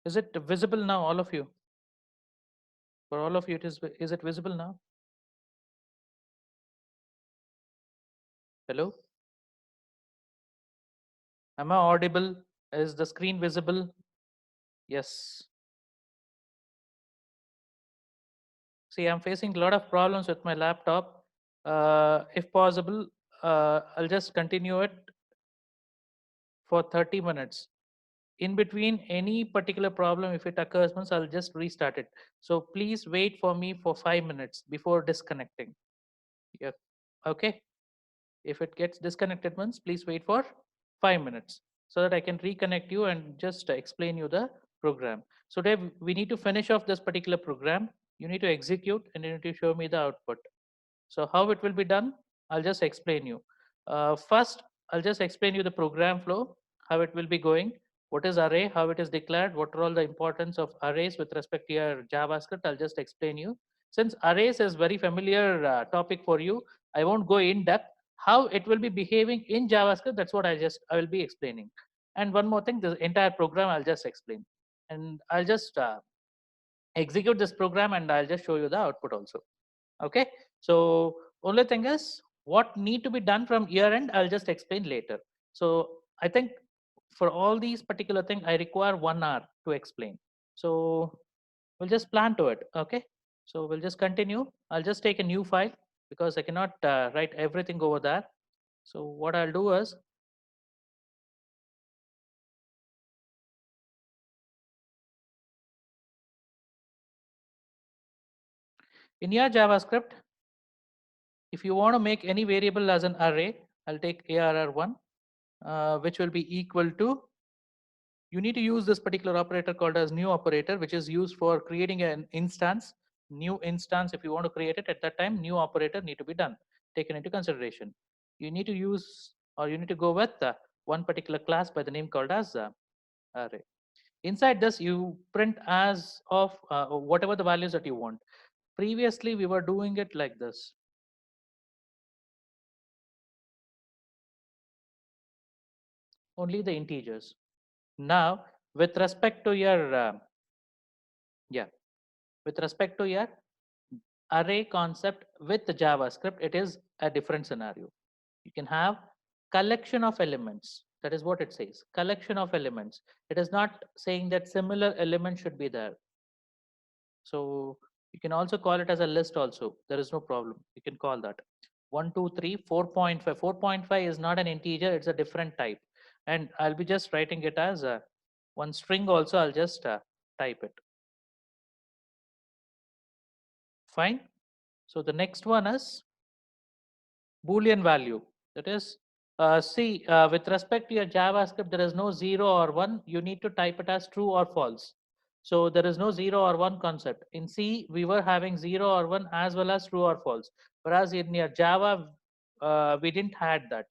Is it visible now, all of you? For all of you, is it visible now? Hello? Am I audible? Is the screen visible? Yes. See, I'm facing a lot of problems with my laptop. If possible, I'll just continue it for 30 minutes. In between any particular problem, if it occurs once, I'll just restart it. So please wait for me for 5 minutes before disconnecting. Yeah. Okay. If it gets disconnected once, please wait for 5 minutes so that I can reconnect you and just explain you the program. So Dave, we need to finish off this particular program. You need to execute and you need to show me the output. So how it will be done, I'll just explain you. First, I'll just explain you the program flow, how it will be going, what is array, how it is declared, what are all the importance of arrays with respect to your JavaScript. I'll just explain you. Since arrays is very familiar topic for you, I won't go in depth. How it will be behaving in JavaScript, that's what I will be explaining. And one more thing, the entire program I'll just explain. And I'll just execute this program and I'll just show you the output also. Okay, so only thing is what need to be done from year end, I'll just explain later. So I think for all these particular things, I require 1 hour to explain. So we'll just plan to it. Okay, so we'll just continue. I'll just take a new file because I cannot write everything over there. So what I'll do is in your JavaScript, if you want to make any variable as an array, I'll take arr1, which will be equal to, you need to use this particular operator called as new operator, which is used for creating an instance, new instance. If you want to create it at that time, new operator need to be done, taken into consideration. You need to use, or you need to go with one particular class by the name called as array. Inside this, you print as of whatever the values that you want. Previously, we were doing it like this. Only the integers. Now, with respect to your, yeah, with respect to your array concept with JavaScript, it is a different scenario. You can have collection of elements. That is what it says. Collection of elements. It is not saying that similar elements should be there. So you can also call it as a list also. There is no problem. You can call that 1, 2, 3, 4.5. 4.5 is not an integer. It's a different type. And I'll be just writing it as a one string also. I'll just type it. Fine. So the next one is Boolean value. That is, see, with respect to your JavaScript, there is no 0 or 1. You need to type it as true or false. So there is no 0 or 1 concept. In C, we were having 0 or 1 as well as true or false. Whereas in your Java, we didn't had that.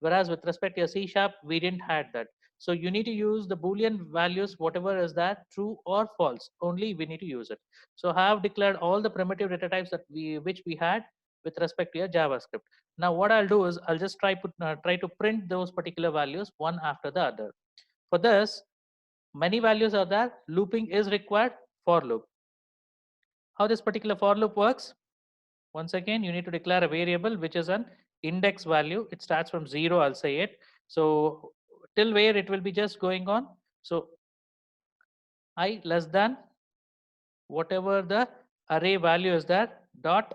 Whereas with respect to your C Sharp, we didn't had that. So you need to use the Boolean values, whatever is that, true or false. Only we need to use it. So I have declared all the primitive data types that which we had with respect to your JavaScript. Now what I'll do is I'll just try to print those particular values one after the other. For this, many values are there. Looping is required. For loop. How this particular for loop works? Once again, you need to declare a variable which is an index value. It starts from 0. I'll say it. So till where it will be just going on. So I less than whatever the array value is there dot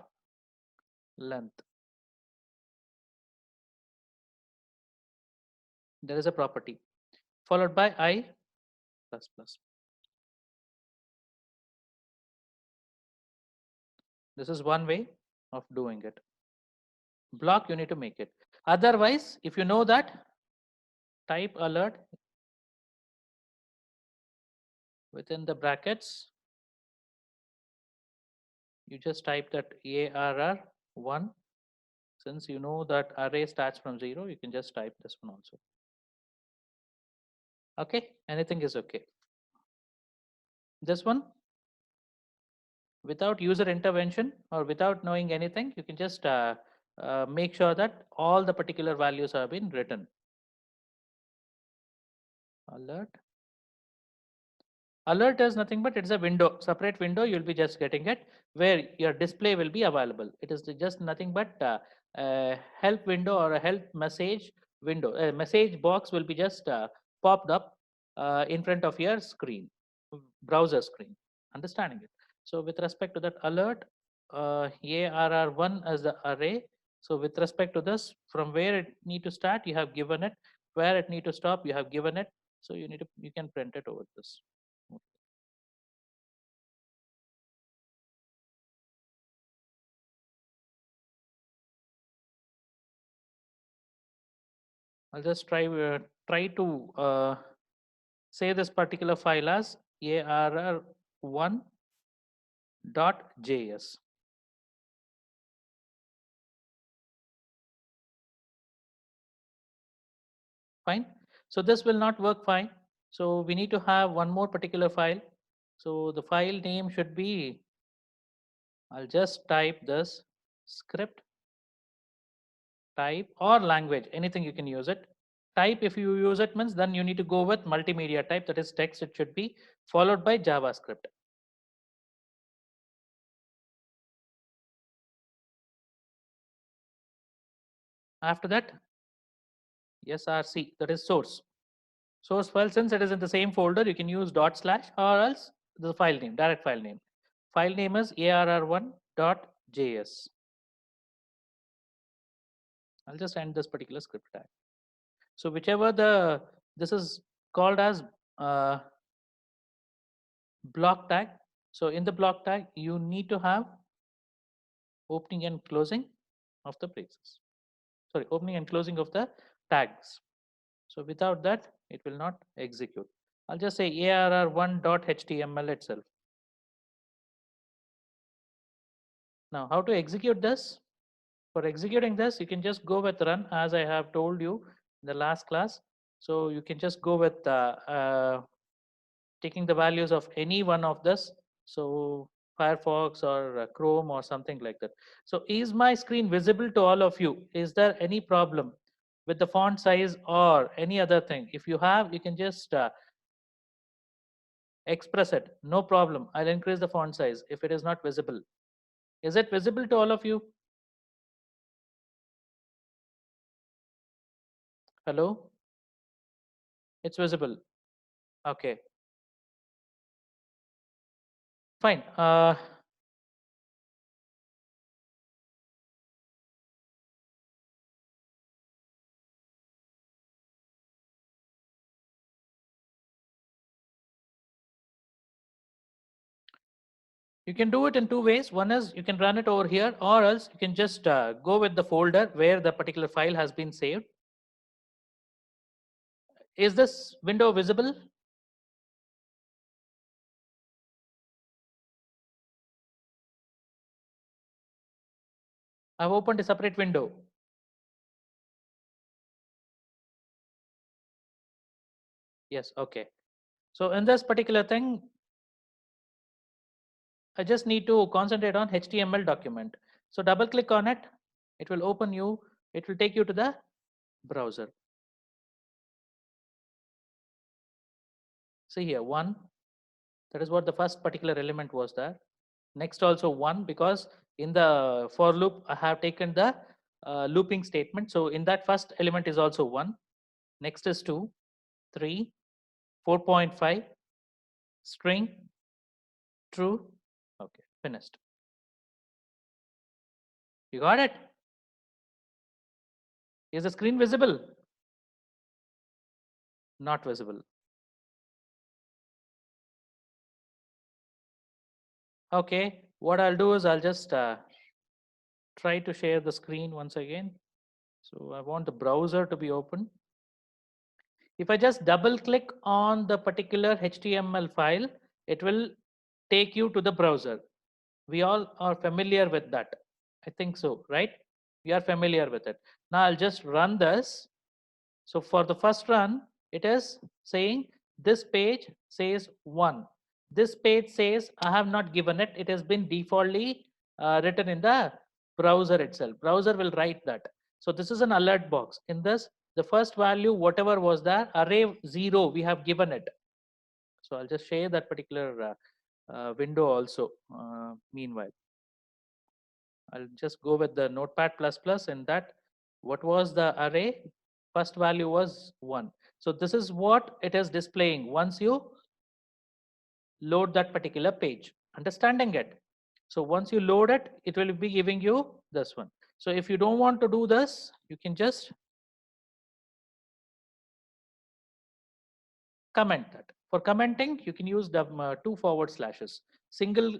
length. There is a property followed by I plus plus. This is one way of doing it. Block, you need to make it. Otherwise, if you know that, type alert within the brackets. You just type that ARR1. Since you know that array starts from 0, you can just type this one also. Okay, anything is okay. This one, without user intervention or without knowing anything, you can just make sure that all the particular values have been written. Alert Alert is nothing but it's a window, separate window. You'll be just getting it where your display will be available. It is just nothing but a help window or a help message window. A message box will be just popped up in front of your screen, browser screen. Understanding it. So with respect to that alert, ARR1 as the array. So with respect to this, from where it need to start, you have given it. Where it need to stop, you have given it. So you can print it over this. I'll just try to say this particular file as arr1.js. Fine. So this will not work fine. So we need to have one more particular file. So the file name should be, I'll just type this script type or language, anything you can use it. Type, if you use it means then you need to go with multimedia type, that is text, it should be followed by JavaScript. After that, src, that is source. Source file, since it is in the same folder, you can use dot slash or else the file name, direct file name. File name is arr1.js. I'll just end this particular script tag. So whichever this is called as block tag. So in the block tag, you need to have opening and closing of the braces. Sorry, opening and closing of the tags. So without that, it will not execute. I'll just say arr1.html itself. Now, how to execute this? For executing this, you can just go with run as I have told you in the last class. So you can just go with taking the values of any one of this. So Firefox or Chrome or something like that. So is my screen visible to all of you? Is there any problem with the font size or any other thing? If you have, you can just express it. No problem. I'll increase the font size if it is not visible. Is it visible to all of you? Hello? It's visible. Okay, fine. You can do it in two ways. One is you can run it over here, or else you can just go with the folder where the particular file has been saved. Is this window visible? I've opened a separate window. Yes, okay. So in this particular thing, I just need to concentrate on HTML document. So double click on it. It will open you. It will take you to the browser. See here, one. That is what the first particular element was there. Next also one, because in the for loop, I have taken the looping statement. So in that first element is also one. Next is 2, 3, 4.5, string, true. Okay, finished. You got it? Is the screen visible? Not visible. Okay, what I'll do is I'll just try to share the screen once again. So I want the browser to be open. If I just double click on the particular HTML file, it will take you to the browser. We all are familiar with that. I think so, right? We are familiar with it. Now I'll just run this. So for the first run, it is saying this page says 1. This page says I have not given it. It has been defaultly written in the browser itself. Browser will write that. So this is an alert box. In this, the first value, whatever was there, array 0, we have given it. So I'll just share that particular window also. Meanwhile, I'll just go with the Notepad++. In that, what was the array? First value was 1. So this is what it is displaying once you load that particular page. Understanding it? So once you load it, it will be giving you this one. So if you don't want to do this, you can just comment that. For commenting, you can use the 2 forward slashes. Single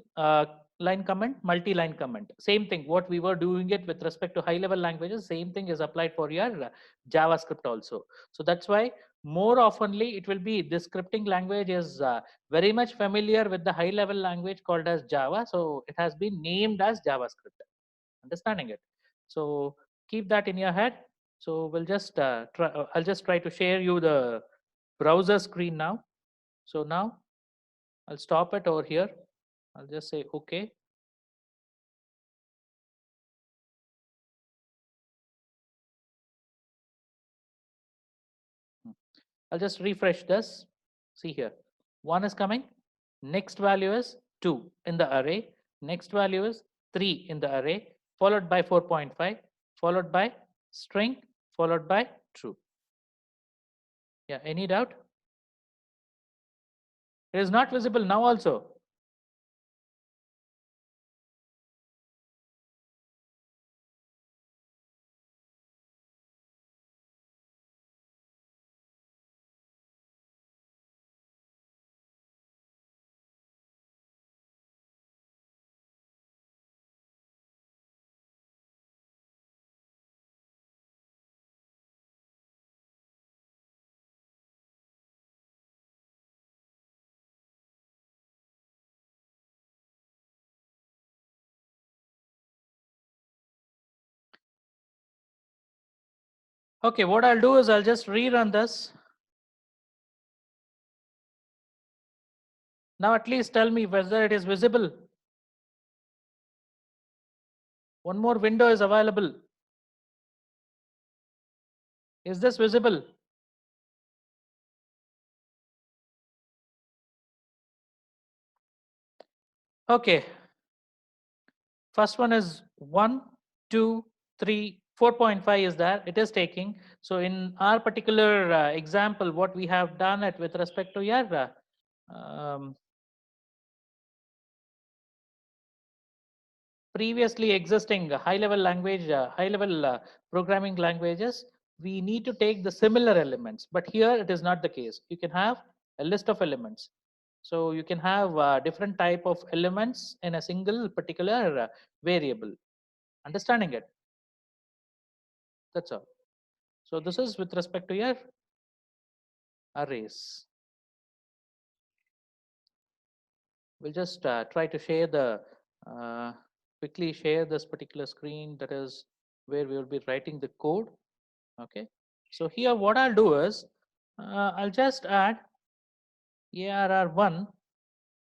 line comment, multi-line comment. Same thing, what we were doing it with respect to high-level languages, same thing is applied for your JavaScript also. So that's why more oftenly it will be, this scripting language is very much familiar with the high-level language called as Java. So it has been named as JavaScript. Understanding it? So keep that in your head. So we'll just I'll just try to share you the browser screen now. So now I'll stop it over here. I'll just say okay. I'll just refresh this. See here, 1 is coming. Next value is 2 in the array. Next value is 3 in the array, followed by 4.5, followed by string, followed by true. Yeah, any doubt? It is not visible now also. Okay, what I'll do is I'll just rerun this. Now at least tell me whether it is visible. One more window is available. Is this visible? Okay. First one is 1, 2, 3, 4.5 is there. It is taking. So in our particular example, what we have done it with respect to your previously existing high-level language, high-level programming languages, we need to take the similar elements. But here it is not the case. You can have a list of elements. So you can have different type of elements in a single particular variable. Understanding it? That's all. So this is with respect to your arrays. We'll just try to share the quickly share this particular screen, that is where we will be writing the code. Okay, so here what I'll do is I'll just add ARR1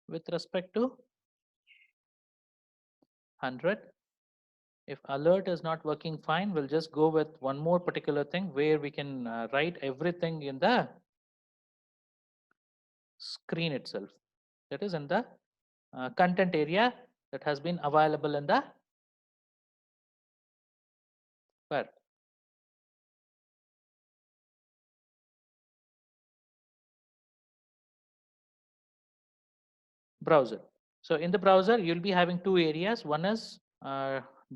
with respect to 100. If alert is not working fine, we'll just go with one more particular thing where we can write everything in the screen itself, that is in the content area that has been available in the where browser. So in the browser, you'll be having two areas. One is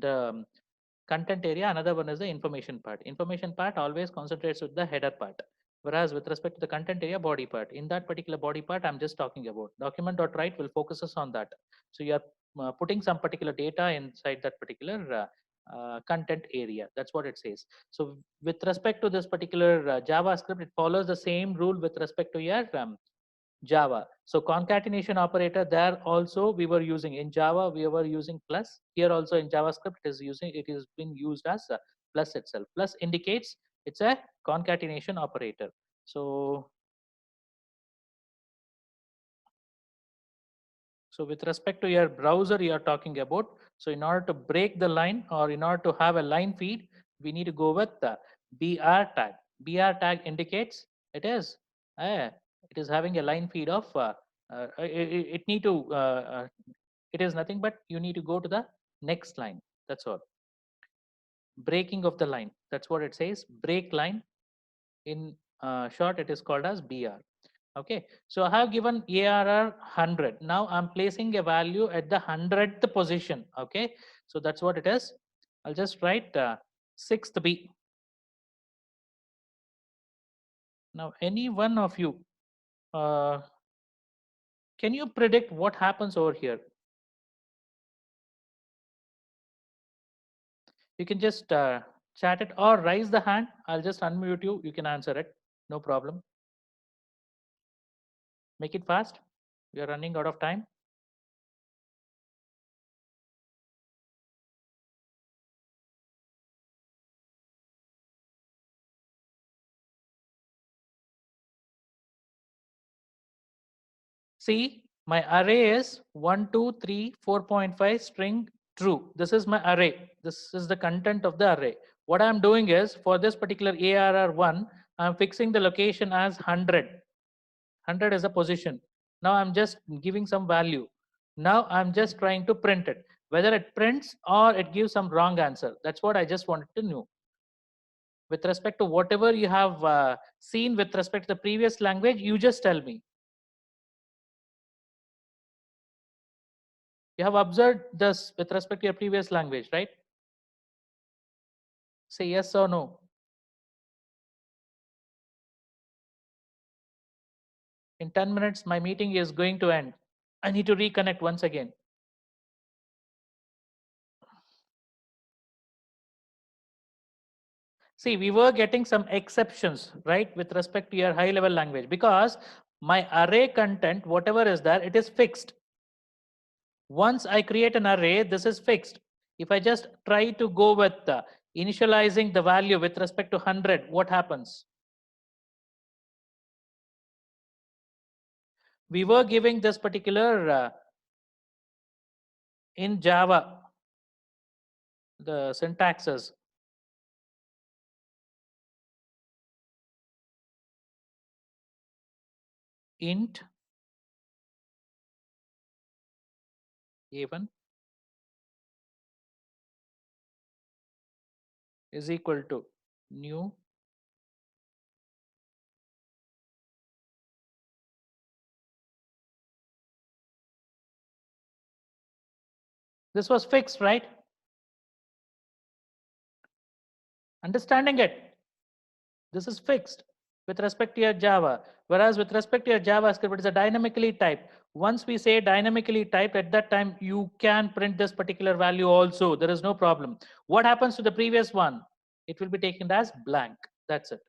the content area, another one is the information part. Information part always concentrates with the header part. Whereas with respect to the content area, body part, in that particular body part, I'm just talking about document.write will focuses on that. So you're putting some particular data inside that particular content area. That's what it says. So with respect to this particular JavaScript, it follows the same rule with respect to your Java. So concatenation operator there also we were using in Java, we were using plus. Here also in JavaScript it is been used as plus itself. Plus indicates it's a concatenation operator. So with respect to your browser you are talking about, so in order to break the line or in order to have a line feed, we need to go with the BR tag. BR tag indicates it is a It is having a line feed of, it need to, it is nothing but you need to go to the next line. That's all. Breaking of the line. That's what it says. Break line. In short, it is called as BR. Okay, so I have given ARR 100. Now I'm placing a value at the 100th position. Okay, so that's what it is. I'll just write 6th B. Now, any one of you, uh, can you predict what happens over here? You can just chat it or raise the hand. I'll just unmute you. You can answer it. No problem. Make it fast. We are running out of time. See, my array is 1, 2, 3, 4.5 string true. This is my array. This is the content of the array. What I'm doing is for this particular ARR1, I'm fixing the location as 100. 100 is a position. Now I'm just giving some value. Now I'm just trying to print it. Whether it prints or it gives some wrong answer. That's what I just wanted to know. With respect to whatever you have seen with respect to the previous language, you just tell me. You have observed this with respect to your previous language, right? Say yes or no. In 10 minutes, my meeting is going to end. I need to reconnect once again. See, we were getting some exceptions, right, with respect to your high level language because my array content, whatever is there, it is fixed. Once I create an array, this is fixed. If I just try to go with initializing the value with respect to 100, what happens? We were giving this particular in Java, the syntaxes. Int a1 is equal to new this was fixed, right? Understanding it, this is fixed with respect to your Java, whereas with respect to your JavaScript, it is a dynamically typed. Once we say dynamically typed, at that time you can print this particular value also. There is no problem. What happens to the previous one? It will be taken as blank. That's it.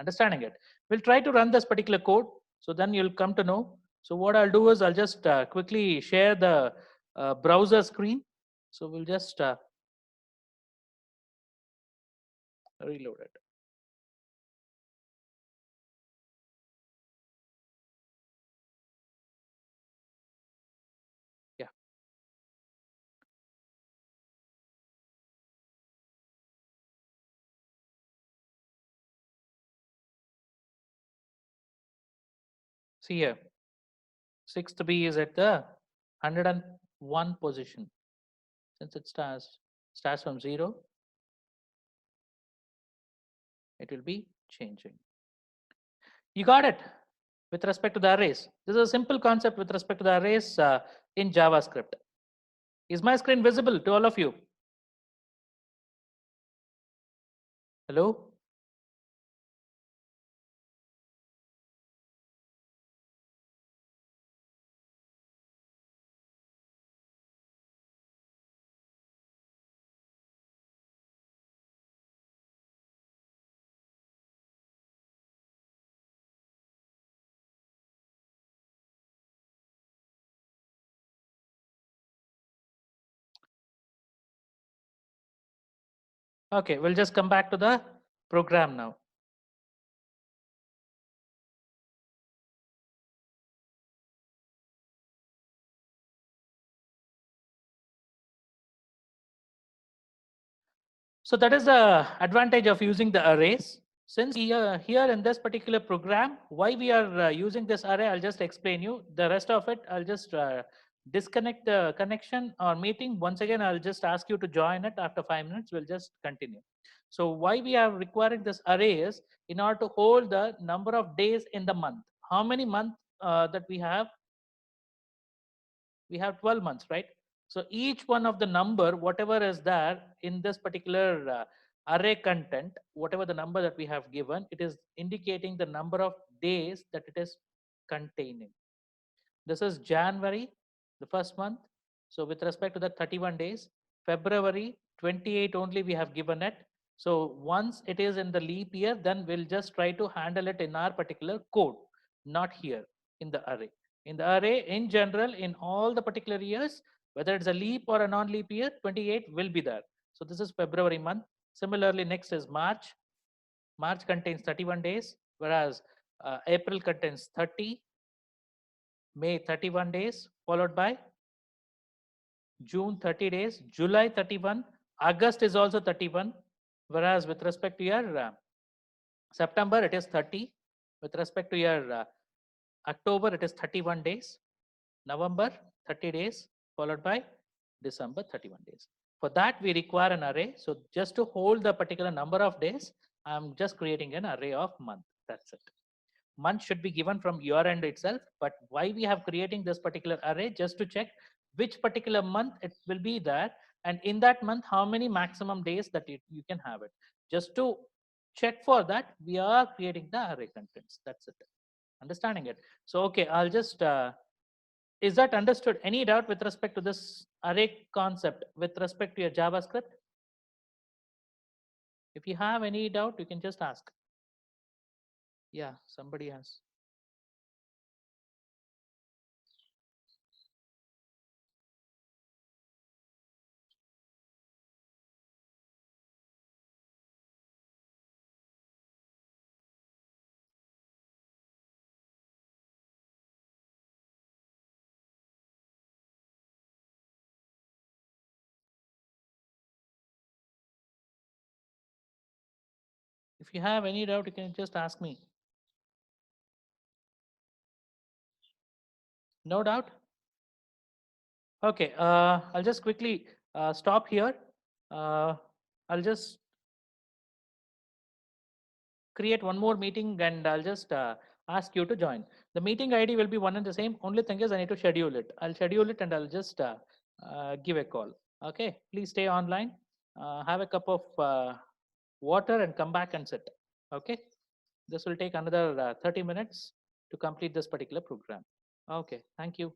Understanding it. We'll try to run this particular code, so then you'll come to know. So what I'll do is I'll just quickly share the browser screen. So we'll just reload it. Yeah. See here, 6th B is at the 101 position. Since it starts from 0, it will be changing. You got it with respect to the arrays. This is a simple concept with respect to the arrays in JavaScript. Is my screen visible to all of you? Hello? Okay, we'll just come back to the program now. So that is the advantage of using the arrays. Since here in this particular program, why we are using this array, I'll just explain you. The rest of it, I'll just disconnect the connection or meeting. Once again, I'll just ask you to join it after 5 minutes. We'll just continue. So why we are requiring this array is in order to hold the number of days in the month. How many months that we have? We have 12 months, right? So each one of the number, whatever is there in this particular array content, whatever the number that we have given, it is indicating the number of days that it is containing. This is January, the first month. So with respect to the 31 days, February 28 only we have given it. So once it is in the leap year, then we'll just try to handle it in our particular code, not here in the array. In the array, in general, in all the particular years, whether it's a leap or a non-leap year, 28 will be there. So this is February month. Similarly, next is March. March contains 31 days, whereas April contains 30, May 31 days, followed by June 30 days, July 31, August is also 31, whereas with respect to your September, it is 30. With respect to your October, it is 31 days. November, 30 days, followed by December, 31 days. For that, we require an array. So just to hold the particular number of days, I'm just creating an array of month. That's it. Month should be given from your end itself, but why we have creating this particular array, just to check which particular month it will be there, and in that month how many maximum days that you can have it. Just to check for that, we are creating the array contents. That's it. Understanding it? So okay, I'll just is that understood? Any doubt with respect to this array concept with respect to your JavaScript? If you have any doubt, you can just ask. Yeah, somebody has. If you have any doubt, you can just ask me. No doubt? Okay, I'll just quickly stop here. I'll just create one more meeting and I'll just ask you to join. The meeting ID will be one and the same. Only thing is I need to schedule it. I'll schedule it and I'll just give a call. Okay, please stay online. Have a cup of water and come back and sit. Okay, this will take another 30 minutes to complete this particular program. Okay, thank you.